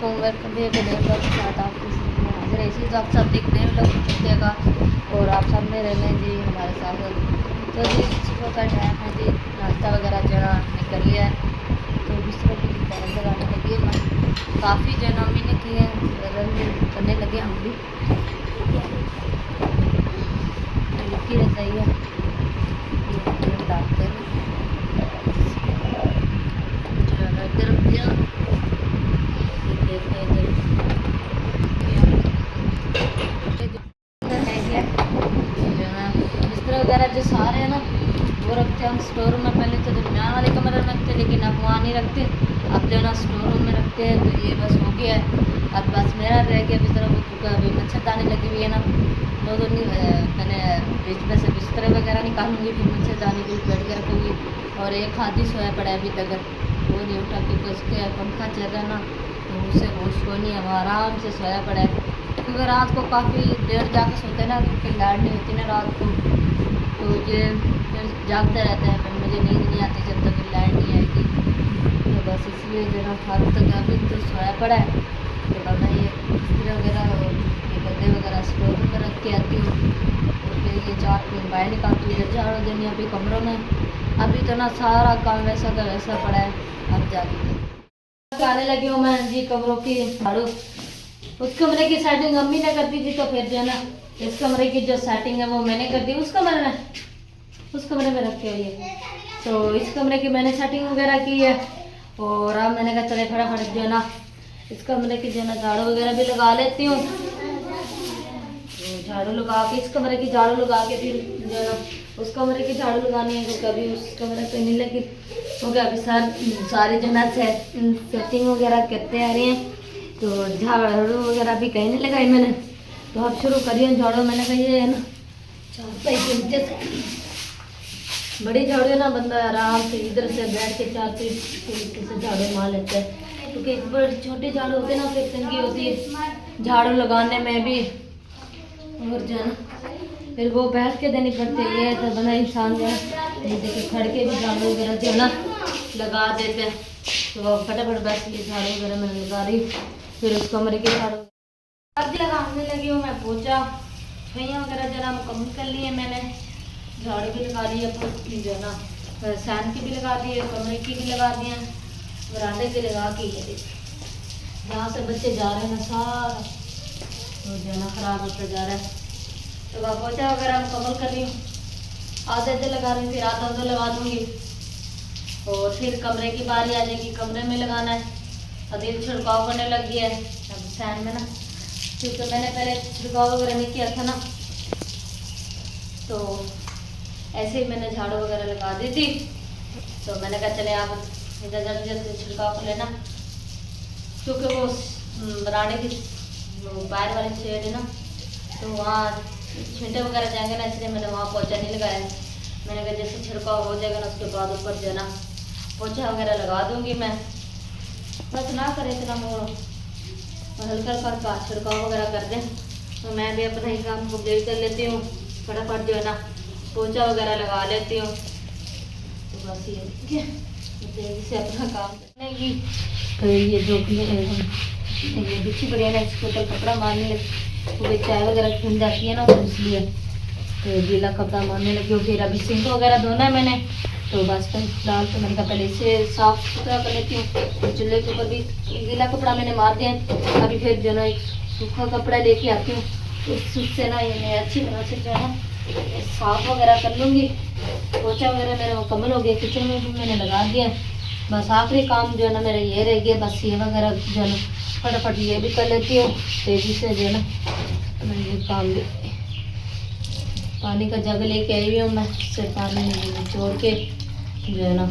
वालेकुम, welcome back to new blog के साथ आपकी हाजिर है। इसी आप सब देख रहे हैं का और आप सब में रहने जी हमारे साथ। तो जी सुबह का टाइम है जी, नाश्ता वगैरह जो है निकल लिया है। तो बिस्तरों की तरफ लगाने लगी है, काफ़ी जो है मम्मी ने किए हैं, रंग करने लगे हम भी। लिखी रहता ही है डालते हैं वगैरह जो सारे हैं ना वो रखते हैं हम स्टोर रूम में। पहले तो दरमियान वाले कमरे में रखते लेकिन अब वहाँ नहीं रखते, अब जो है ना स्टोर रूम में रखते हैं। तो ये बस हो गया है, अब बस मेरा रह गया बिस्तर वो, क्योंकि अभी मच्छरदानी लगी हुई है ना। तो नहीं मैंने बीच में से बिस्तर वगैरह निकालूंगी, फिर मच्छरदानी को बैठ के रखूँगी। और एक हाथी सोया पड़ा है अभी तक, वो नहीं उठा क्योंकि उसके पंखा चल रहा है ना, तो उससे होश को नहीं है, वो आराम से सोया पड़ा है। क्योंकि रात को काफ़ी देर जाकर सोते हैं ना, क्योंकि लाइट नहीं होती ना रात को, तो ये जागता रहता है, फिर मुझे नींद नहीं आती जब तक लाइट नहीं आएगी। तो बस इसलिए जो ना हाथ तक अभी तो सोया पड़ा है। तो वरना ये बिस्तर वगैरह और ये गद्दे वगैरह स्टोर में रख के आती हूँ। तो फिर ये चार दिन बाहर निकालती हूँ, इधर झाड़ू देनी अभी कमरों में। अभी तो ना सारा काम वैसा का वैसा पड़ा है, अब जाके आने लगी हूँ मैं जी कमरों की झाड़ू। उस कमरे की सेटिंग अम्मी ने कर दी थी, तो फिर जो है ना इस कमरे की जो सेटिंग है वो मैंने कर दी। उस कमरे में रखे हुई है, तो इस कमरे की मैंने सेटिंग वगैरह की है। और अब मैंने कहा चले फटाफट जो है ना इस कमरे की जो है ना झाड़ू वगैरह भी लगा लेती हूँ। तो झाड़ू लगा के इस कमरे की झाड़ू लगा के फिर जो है ना उस कमरे की झाड़ू लगानी है, क्योंकि अभी उस कमरे पे नहीं लगी, क्योंकि अभी सारी जो है सेटिंग वगैरह करते आ रहे हैं। तो झाड़ू वगैरह भी कहीं नहीं लगाई मैंने, तो अब शुरू करिए झाड़ू। मैंने कही है ना चार के नीचे से बड़ी झाड़ू है ना, बंदा आराम से इधर से बैठ के चार तरीके से झाड़ू मार लेता है, क्योंकि बड़ी छोटी झाड़ू होती है ना फिर तंगी होती है झाड़ू लगाने में भी। और जो है ना फिर वो बैठ के देनी पड़ती है, ये तो बना इंसान जो है देखिए खड़ के भी झाड़ू वगैरह जो है ना लगा देते हैं। तो फटाफट बैठ के झाड़ू वगैरह मैं लगा रही, फिर उस कमरे की झाड़ू अब लगाने लगी हूँ मैं। पोछा सफाइयाँ वगैरह जरा मुकम्मल कर ली है मैंने, झाड़ू भी लगा ली है, जो है ना सैन की भी लगा दी है, कमरे की भी लगा दी है, बरामदे की लगा के जहाँ से बच्चे जा रहे हैं ना सारा तो जो है ना खराब होता जा रहा है। तो वह पोछा वगैरह मुकम्मल कर रही हूँ, आधे आधे लगा रही हूँ, फिर आधा आधा लगा दूँगी। और फिर कमरे की बारी आ जाएगी, कमरे में लगाना है। अभी छिड़काव करने लग गया है अब सैन में ना, क्योंकि मैंने पहले छिड़काव वगैरह नहीं किया था ना, तो ऐसे ही मैंने झाड़ू वगैरह लगा दी थी। तो मैंने कहा चले आप इधर जल्दी जल्दी छिड़काव कर लेना, क्योंकि वो बराने की बाहर वाली शेड है ना, तो वहाँ छींटे वगैरह जाएंगे ना, इसलिए मैंने वहाँ पोछा नहीं लगाया। मैंने कहा जैसे छिड़काव हो जाएगा ना उसके बाद ऊपर जो है ना पोछा वगैरह लगा दूँगी मैं। बस ना करे इतना मोड़ हल्का हल्का छिड़काव वगैरह कर दें, तो मैं भी अपना ही काम कंप्लीट कर लेती हूँ, फटाफट जो है ना पोछा वगैरह लगा लेती हूँ। तो बस ये ठीक है, तेजी से अपना काम करने की। तो ये जो ये बिछी पड़ी है ना, इसके ऊपर कपड़ा मारने लगी, तो चाय वगैरह खुल जाती है ना, तो इसलिए तो गीला कपड़ा मारने लगी। फिर अभी सिंक वगैरह धोना है मैंने, तो बस फिलहाल तो मैंने कहा पहले इसे साफ सुथरा कर लेती हूँ। चूल्हे के ऊपर भी गीला कपड़ा मैंने मार दिया है, अभी फिर जो ना एक सूखा कपड़ा लेके आती हूँ, उससे ना ये मैं अच्छी तरह से जो है ना साफ वगैरह कर लूँगी। पोछा वगैरह मेरा मुकम्मल हो गया, किचन में भी मैंने लगा दिया। बस आखिरी काम जो है ना मेरा ये रह गया, बस ये वगैरह जो है ना फटाफट ये भी कर लेती हूँ तेज़ी से जो है ना। मैं ये काम भी पानी का जग लेके आई हुई हूँ मैं, उससे पानी निचोड़ के जो है ना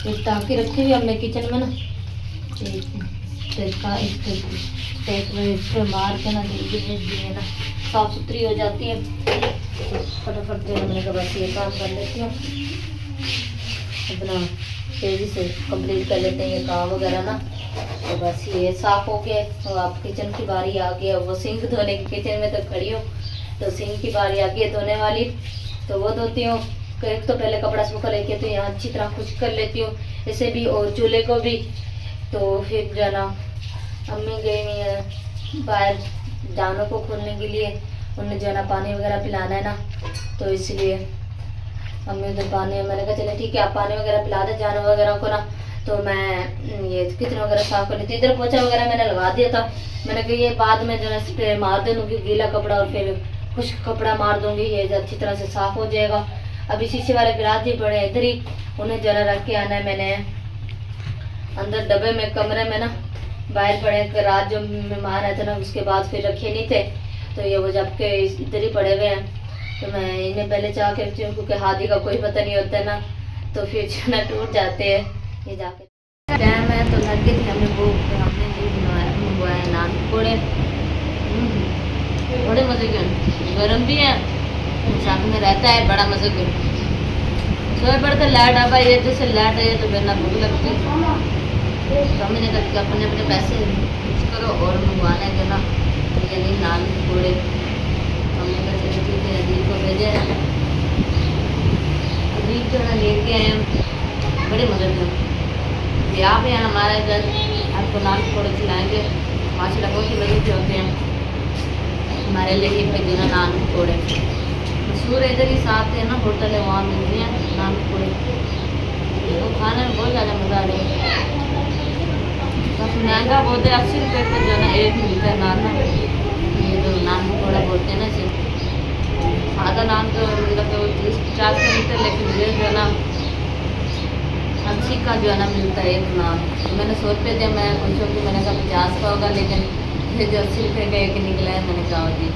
एक टाँकी रखी हुई हमने किचन में ना, एक मार के ना है ना साफ सुथरी हो जाती है। तो फटाफट जो है मैंने कहा बस ये काम कर लेती हूँ, अपना तेज़ी से कंप्लीट कर लेते हैं ये काम वगैरह ना। तो बस ये साफ़ हो गया, तो आप किचन की बारी आ गया, वो सिंक धोने की। किचन में तो खड़ी हूँ, तो सिंक की बारी आ गई धोने वाली, तो वो धोती हूँ। एक तो पहले कपड़ा सूखा लेके तो यहाँ अच्छी तरह खुश कर लेती हूँ इसे भी, और चूल्हे को भी तो फिर जो है ना अम्मी गई हुई है बाहर जानों को खोलने के लिए, उन्हें जो है ना पानी वगैरह पिलाना है ना, तो इसलिए अम्मी उधर पानी, मैंने कहा चले ठीक है आप पानी वगैरह पिला दे जानवर वगैरह को ना, तो मैं ये किचन वगैरह साफ कर लेती। इधर पोछा वगैरह मैंने लगा दिया था, मैंने कहा ये बाद में जो है स्प्रे मार दे दूँगी गीला कपड़ा और फिर खुश्क कपड़ा मार दूंगी, ये अच्छी तरह से साफ हो जाएगा। अभी शीशे वाले गिलास भी पड़े इधर ही, उन्हें जरा रख के आना है मैंने अंदर डब्बे में कमरे में ना, बाहर पड़े रात जो मेहमान आए थे ना उसके बाद फिर रखे नहीं थे, तो ये वो जब के इधर ही पड़े हुए हैं, तो मैं इन्हें पहले चाह के रखती हूँ क्योंकि हाथी का कोई पता नहीं होता है ना, तो फिर जो ना टूट जाते हैं ये जाके। टाइम है तो लगे थे हमने वो मंगवाए नान पकौड़े, बड़े मज़े के, गर्म भी है साथ में रहता है, बड़ा मज़े के। सोए पड़ते लाइट आ पाई है, जैसे लाइट आई तो बिना भूख लगती समझ नहीं करती, अपने अपने पैसे यूज करो और मंगवाना है ना ये नहीं नान पकौड़े। हमने कहा चलो ठीक है अदीब को भेजे हैं, अदीब जो है लेके आए हैं, बड़े मज़े के ब्याह पे हैं हमारे घर, आपको नान पकौड़े खिलाएँगे, माशाल्लाह बहुत ही मज़े के होते हैं हमारे लिए पे जो है नान पकौड़े मशहूर है, इधर ही साथ है ना होटल है वहाँ मिलते हैं नान पकौड़े, तो खाने में बहुत ज़्यादा मज़ा आ रहा है। बस महंगा बहुत है, 80 रुपये का जो है ना एक मिलता है नान, ये जो नान पकौड़ा बोलते हैं ना इसे, आधा नान तो मतलब 30-50 का मिलता है, लेकिन ये जो है ना 80 का जो है ना मिलता है एक नान। तो मैंने 100 रुपये दिया, मैं खुश होकर मैंने कहा 50 का होगा, लेकिन ये जो 80 रुपये का एक निकला है, मैंने कहा जी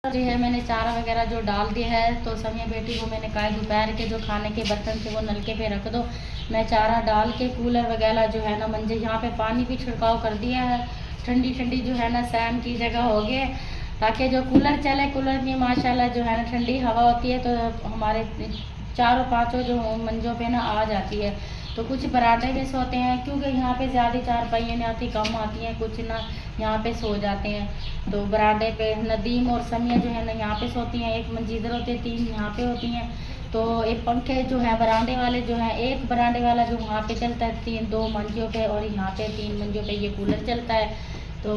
जो है मैंने चारा वगैरह जो डाल दिया है, तो समिया बेटी को मैंने कहा दोपहर के जो खाने के बर्तन थे वो नलके पे रख दो, मैं चारा डाल के कूलर वगैरह जो है ना मंजे यहाँ पे पानी भी छिड़काव कर दिया है, ठंडी ठंडी जो है ना सहन की जगह हो गए, ताकि जो कूलर चले, कूलर की माशाल्लाह जो है ना ठंडी हवा होती है तो हमारे चारों पाँचों जो मंजों पे ना आ जाती है। तो कुछ बराडे में सोते हैं क्योंकि यहाँ पे ज़्यादा चारपाइयाँ नहीं आती, कम आती हैं, कुछ ना यहाँ पे सो जाते हैं, तो बराडे पे नदीम और समिया जो है ना यहाँ पे सोती हैं, एक मंजी इधर होती है, 3 यहाँ पे होती हैं। तो एक पंखे जो है बरामदे वाले जो है, एक बरामदे वाला जो वहाँ पे चलता है 2 मंजियों पे, और यहाँ पे 3 मंजियों पे ये कूलर चलता है। तो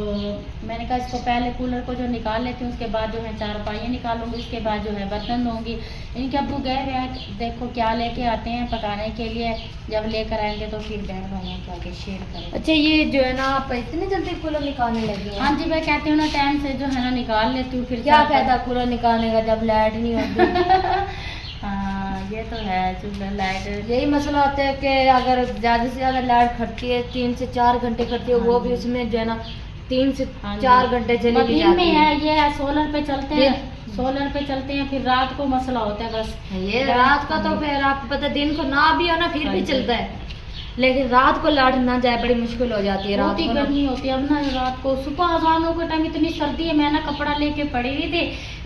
मैंने कहा इसको पहले कूलर को जो निकाल लेती हूँ, उसके बाद जो है चारपाइयाँ निकालूंगी, उसके बाद जो है बर्तन धोंगी। इनके अब्बू गए हुए हैं, देखो क्या लेके आते हैं पकाने के लिए, जब लेकर आएंगे तो फिर बहन भाइयों के आगे शेयर करेंगे। अच्छा ये जो है ना आप इतनी जल्दी कूलर निकालने लगी हैं? हाँ जी, मैं कहती हूँ ना टाइम से जो है ना निकाल लेती हूँ, फिर क्या फायदा कूलर निकालने का जब लाइट नहीं होती। हाँ ये तो है, चूल्हा लाइट यही मसला होता है कि अगर ज़्यादा से ज़्यादा लाइट खर्ची है 3 से 4 घंटे खर्ची है, वो भी उसमें जो है ना 3 से 4 घंटे चली भी जाती में है। ये है सोलर पे चलते हैं, सोलर पे चलते हैं, फिर रात को मसला होता है बस। ये रात का तो फिर आपको पता दिन को ना भी हो ना फिर भी चलता है, लेकिन रात को लाइट ना जाए बड़ी मुश्किल हो जाती है। रात को गर्मी होती है अब ना, रात को सुबह अजानों के टाइम इतनी सर्दी है, मैं ना कपड़ा लेके पड़ी हुई थी,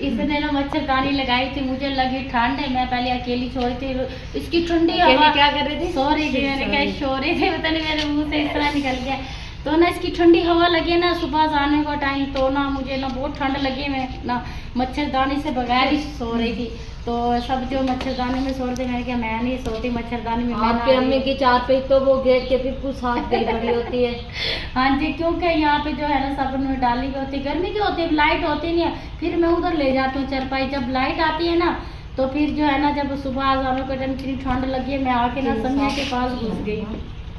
इसने ना मच्छरदानी लगाई थी, मुझे लगी ठंड है, मैं पहले अकेली सोई थी, इसकी ठंडी हवा क्या कर रही थी, सो रही थी, मैंने क्या सो रही थी, पता नहीं मेरे मुँह से इस तरह निकल गया, तो ना इसकी ठंडी हवा लगे ना सुबह जाने का टाइम, तो ना मुझे ना बहुत ठंड लगी, मैं ना मच्छरदानी से बगैर ही सो रही थी। तो सब जो मच्छरदानी में सो रहे थे, मैंने क्या मैं नहीं सोती मच्छरदानी में। आपके अम्मी की 4 पे तो वो गेट के बिल्कुल साथ गई बड़ी होती है। हाँ जी, क्योंकि यहाँ पे जो है ना सब में डाली हुई होती है, गर्मी की होती है, लाइट होती नहीं है, फिर मैं उधर ले जाती हूँ चरपाई, जब लाइट आती है ना तो फिर जो है ना जब सुबह अजानों के टाइम इतनी ठंड लगी है, मैं आके ना समिया के पास घुस गई।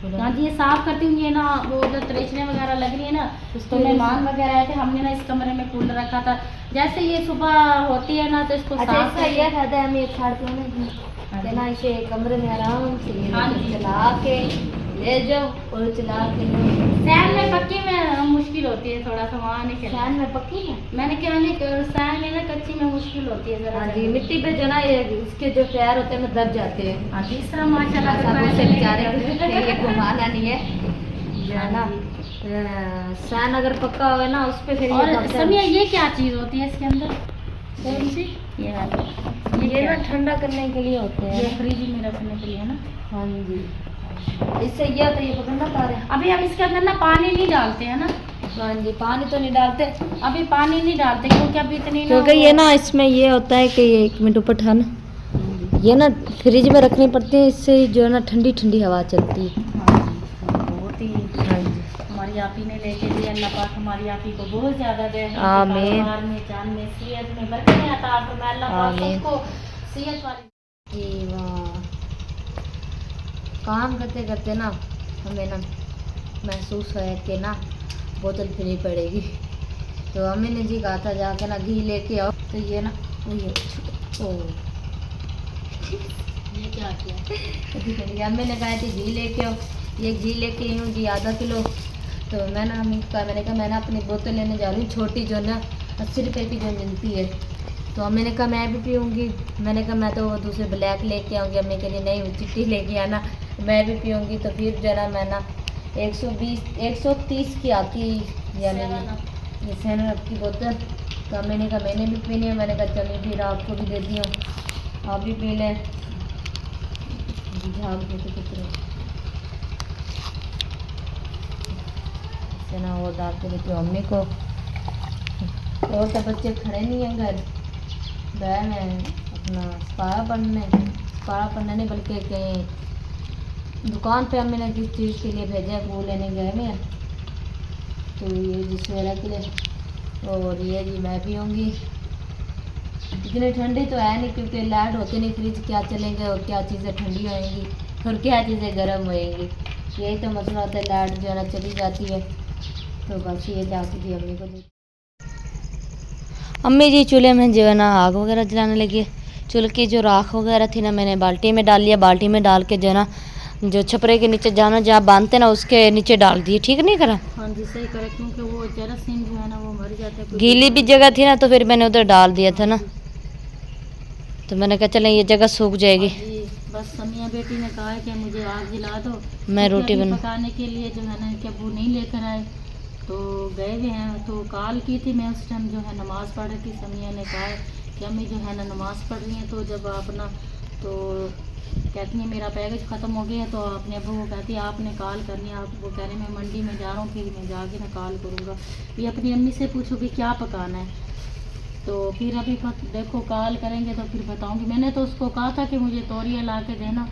हाँ जी, ये साफ करती हूँ, ये ना वो उधर त्रेचने वगैरह लग रही है ना, तो मेहमान वगैरह आए थे, हमने ना इस कमरे में कूलर रखा था, जैसे ये सुबह होती है ना तो इसको साफ ये फायदा है, हम एक छाड़ते ना इसे कमरे में आराम से चला के ले जाओ और चला के सहन में पक्की में मुश्किल होती है थोड़ा सा, वहाँ नहीं सहन में पक्की है, मैंने क्या नहीं, सहन में ना कच्ची में मुश्किल होती है जरा। हाँ जी, मिट्टी पे जो ना ये इसके जो पैर होते हैं दब जाते हैं। हाँ जी, इस तरह माशाल्लाह से बेचारे ये घुमाना नहीं है जो ना, सहन अगर पक्का हुआ ना उस पे फिर। और समिया ये क्या चीज़ होती है इसके अंदर? कौन सी? ये ना ठंडा करने के लिए होते हैं, ये फ्रिज में रखने के लिए ना। हाँ जी, इससे ये होता है, ये पकड़ना पा रहे हैं। अभी हम इसके अंदर ना पानी नहीं डालते हैं ना। हाँ जी, पानी तो नहीं डालते, अभी पानी नहीं डालते क्योंकि अभी इतनी, क्योंकि ये ना इसमें ये होता है कि ये 1 मिनट ऊपर ठाना, ये ना फ्रिज में रखनी पड़ती है, इससे जो है ना ठंडी ठंडी हवा चलती है। बहुत ही। हाँ हमारी आपी ने लेके दी। अल्लाह पाक हमारी आपी को बहुत ज़्यादा दे, आमीन। कारोबार में, जान में, सेहत में बरकत अता फरमाए। अल्लाह पाक आमीन। सबको सेहत वाली। जी वाह। काम करते करते ना हमें ना महसूस है कि ना बोतल पीनी पड़ेगी। तो अम्मी ने जी कहा था जाके ना घी लेके आओ। तो ये ना ये ओ ये क्या किया? अम्मी ने कहा थी घी लेके आओ। ये घी लेके आई हूँ जी आधा किलो। तो मैंने मैंने कहा मैं ना अपनी बोतल लेने जा रही हूँ, छोटी जो ना 80 रुपये की जो मिलती है। तो अम्मी ने कहा मैं भी पीऊँगी। मैंने कहा मैं तो वो दूसरे ब्लैक लेके आऊँगी। अम्मी कह रही नहीं वो चिट्टी लेके आना, मैं भी पीऊँगी। तो फिर जरा मैं ना 120 130 की आती यानी ये 7 अप की बोतल। तो अम्मी ने कहा मैंने भी पीनी है। मैंने कहा चलिए फिर आपको भी देती हूँ, आप भी पी लें। झाग देते कितने से ना वो डालते देती हूँ अम्मी को। और तो बच्चे खड़े नहीं हैं घर, गए हैं अपना सपारा पढ़ने नहीं बल्कि कहीं दुकान पे अम्मी ने किस चीज़ के लिए भेजा है वो लेने गए हुए हैं। तो ये जिस वजह के लिए। और ये जी मैं भी होंगी। इतनी ठंडी तो है नहीं क्योंकि लाइट होती नहीं, फ्रिज क्या चलेंगे और क्या चीज़ें ठंडी होएंगी और क्या चीज़ें गर्म होएंगी। यही तो मसला होता है, लाइट जो है ना चली जाती है। तो बस ये जाके जी अम्मी को दे। अम्मी जी चूल्हे में जो है ना आग वगैरह जलाने लगी। चूल्हे की जो राख वगैरह थी ना मैंने बाल्टी में डाल लिया। बाल्टी में डाल के जो है ना जो छपरे के नीचे जाना जहाँ बांधते ना उसके नीचे डाल दिए। ठीक नहीं करा? हाँ जी सही करे, क्योंकि वो जरासीम जो है ना वो मर जाते हैं। गीली भी जगह थी ना तो फिर मैंने उधर डाल दिया था ना। तो मैंने कहा चलें ये जगह सूख जाएगी। जी बस समिया बेटी ने कहा है कि मुझे आग जला दो, मैं क्योंकि रोटी अभी बना पकाने के लिए जो है ना कि अबू नहीं लेकर आए तो गए हुए हैं। तो कॉल की थी मैं उस टाइम जो है नमाज़ पढ़ रही थी। समिया ने कहा है कि अम्मी जो है ना नमाज़ पढ़ रही हैं। तो जब अपना तो कहती है मेरा पैकेज ख़त्म हो गया है। तो अपने अबू को कहती है आपने कॉल करनी है। आप वो कह रहे हैं मैं मंडी में जा रहा हूँ, फिर मैं जाके ना कॉल करूँगा। ये अपनी अम्मी से पूछो कि क्या पकाना है। तो फिर अभी देखो कॉल करेंगे तो फिर बताऊंगी। मैंने तो उसको कहा था कि मुझे तोरियां ला के देना,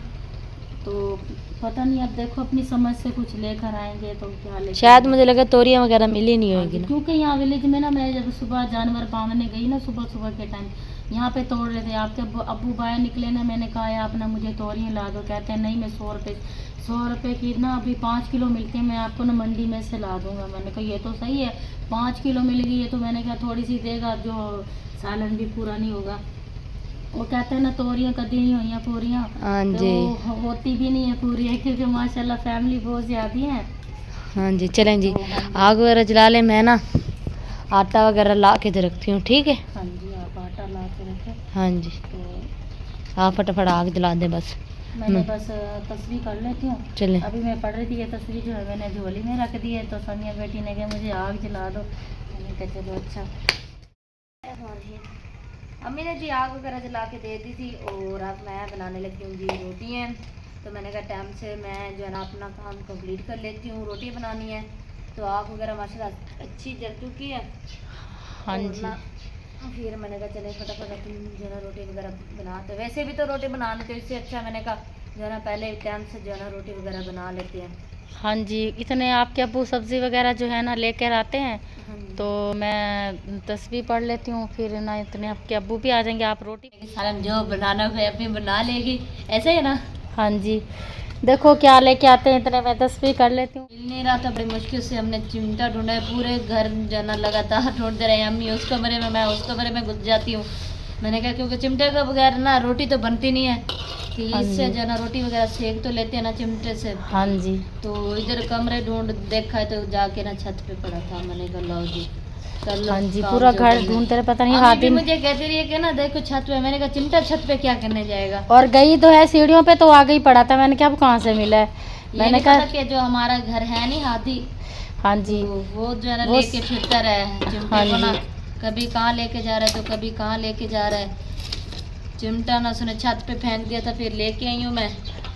तो पता नहीं अब देखो अपनी समझ से कुछ लेकर आएंगे तो क्या लेकर शायद मुझे लगा तोरियां वगैरह मिली नहीं होगी ना। क्योंकि यहाँ विलेज में ना मैं जब सुबह जानवर पालने गई ना सुबह सुबह के टाइम यहाँ पे तोड़ रहे थे। आपके अब्बू बाहर निकले ना, मैंने कहा आप ना मुझे तोरियां ला दो। कहते हैं नहीं मैं 100 रुपये की ना अभी 5 किलो मिलते हैं, मैं आपको ना मंडी में से ला दूंगा। मैंने कहा ये तो सही है 5 किलो मिलेगी ये तो मैंने कहा थोड़ी सी देगा जो सालन भी पूरा नहीं होगा। वो कहते हैं ना तोरियां कदी नहीं हुई पूरियां। हाँ तो जी। होती भी नहीं है पूरी है क्योंकि माशाल्लाह फैमिली बहुत ज़्यादा है। हाँ जी चलें जी आग वगैरह जला लें। मैं ना आटा वगैरह ला के दे रखती हूँ। ठीक है? हाँ जी आप आटा ला के रखें। हाँ जी तो आप फटाफट आग जला दें बस। मैंने बस तस्वीर कर लेती हूँ। चलें। अभी मैं पढ़ रही थी ये तस्वीर जो है मैंने झोली में रख दी है। तो समिया बेटी ने कहा मुझे आग जला दो। मैंने कहा चलो अच्छा। अम्मी ने जी आग वगैरह जला के दे दी थी और अब मैं बनाने लगी हूँ जी रोटी हैं। तो मैंने कहा टाइम से मैं जो है ना अपना काम कंप्लीट कर लेती हूँ। रोटी बनानी है तो आग वगैरह माशाल्लाह अच्छी जल चुकी है। हाँ और जी ना फिर मैंने कहा चले फटाफट अपन जो है ना रोटी वगैरह बनाते। वैसे भी तो रोटी बना लेते इससे अच्छा मैंने कहा जो है ना पहले टाइम से जो है ना रोटी वगैरह बना लेते हैं। हाँ जी इतने आपके अब्बू सब्ज़ी वगैरह जो है ना लेकर आते हैं हाँ जी। तो मैं तस्वीर पढ़ लेती हूँ। फिर ना इतने आपके अब्बू भी आ जाएंगे। आप रोटी सालन जो बनाना है अपनी बना लेगी, ऐसे है ना। हाँ जी देखो क्या लेके आते हैं इतने मैं तस्वीर कर लेती हूँ। मिल नहीं रहा था, बड़ी मुश्किल से हमने चिमटा ढूंढा है। पूरे घर जाना लगातार ढूंढते रहे। अम्मी उस कमरे में मैं उस कमरे में घुस जाती हूँ। मैंने कहा क्योंकि चिमटे के बगैर ना रोटी तो बनती नहीं है कि हाँ इससे जी। जो है ना रोटी वगैरह सेक तो लेते हैं ना चिमटे से। हाँ जी तो इधर कमरे ढूंढ देखा है तो जाके ना छत पे पड़ा था। मैंने कहा लो जी कर लो हाँ जी काम पूरा जो घर करना है। ढूंढते रहे पता नहीं अम्मी भी हाथी मुझे कहती रही है कि ना देखो छत पे। मैंने कहा चिमटा छत पे क्या करने जाएगा। और गई तो है सीढ़ियों पे तो आगे ही पड़ा था। मैंने कहा अब कहाँ से मिला है। मैंने मैंने कहा कहा कि जो हमारा घर है नहीं हाथी, हाँ जी तो वो जो है ना वो लेके फिरता रहा है चिमटे हाँ को ना। जी कभी कहाँ लेके जा रहा है तो कभी कहाँ लेके जा रहा है। चिमटा ना उसने छत पे फेंक दिया था, फिर लेके आई हूँ मैं।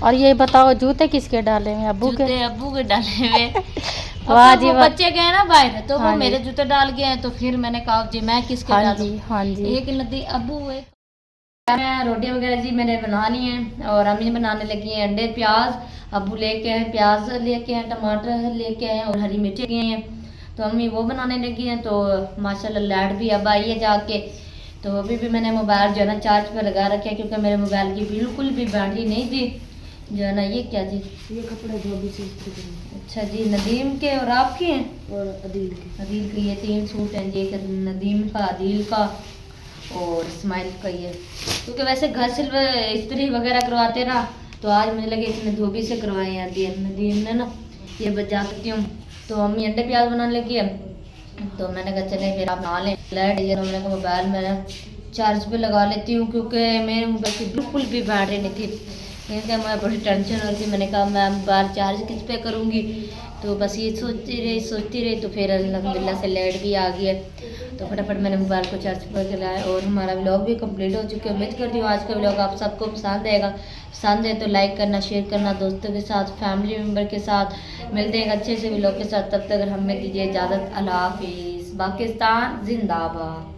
और ये बताओ जूते किसके डाले हुए अब्बू के? जूते अब्बू के डाले हुए। वाह अब जी वो वाह। बच्चे गए ना बाहर तो हाँ वो जी। मेरे जूते डाल गए हैं। तो फिर मैंने कहा जी मैं किसके हाँ डालूं। जी हाँ जी एक नदी अब्बू एक मैं रोटी वगैरह जी मैंने बना ली हैं और अम्मी बनाने लगी हैं अंडे प्याज। अबू लेके आए प्याज, लेके आए टमाटर, लेके आए और हरी मिर्ची लेके आए हैं। तो अम्मी वो बनाने लगी हैं। तो माशाल्लाह लाइट भी अब आई है जाके। तो अभी भी मैंने मोबाइल जो है ना चार्ज पर लगा रखा है, क्योंकि मेरे मोबाइल की बिल्कुल भी बैटरी नहीं थी जो है ना। ये क्या जी? ये कपड़े धोबी से इस्त्री करेंगे। अच्छा जी, नदीम के और आपके हैं और अदील के ये 3 सूट हैं जी, एक नदीम का, अदील का और इस्माइल का। ये क्योंकि वैसे घर से इस्त्री वगैरह करवाते ना, तो आज मुझे लगे इसने धोबी से करवाए हैं नदीम ने ना। ये बजा सकती हूँ। तो अम्मी अंडे प्याज बनाने लगी है। तो मैंने कहा चले फिर आप नहा लें। लाइट है, मैंने कहा मोबाइल में चार्ज पे लगा लेती हूँ, क्योंकि मेरे मोबाइल की बिल्कुल भी बैटरी नहीं थी। क्योंकि मुझे बड़ी टेंशन हो रही थी। मैंने कहा मैं मोबाइल चार्ज किस पे करूँगी। तो बस ये सोचती रही तो फिर अल्हम्दुलिल्लाह से लाइट भी आ गई है। तो फटाफट मैंने मोबाइल को चार्ज पर लगाया और हमारा व्लॉग भी कंप्लीट हो चुका है। उम्मीद करती हूँ आज का व्लॉग आप सबको पसंद आएगा। पसंद है तो लाइक करना, शेयर करना दोस्तों के साथ, फैमिली मेम्बर के साथ। मिलते हैं अच्छे से व्लॉग के साथ, तब तक हमें दीजिए इजाज़त। अल्लाह हाफिज़। पाकिस्तान जिंदाबाद।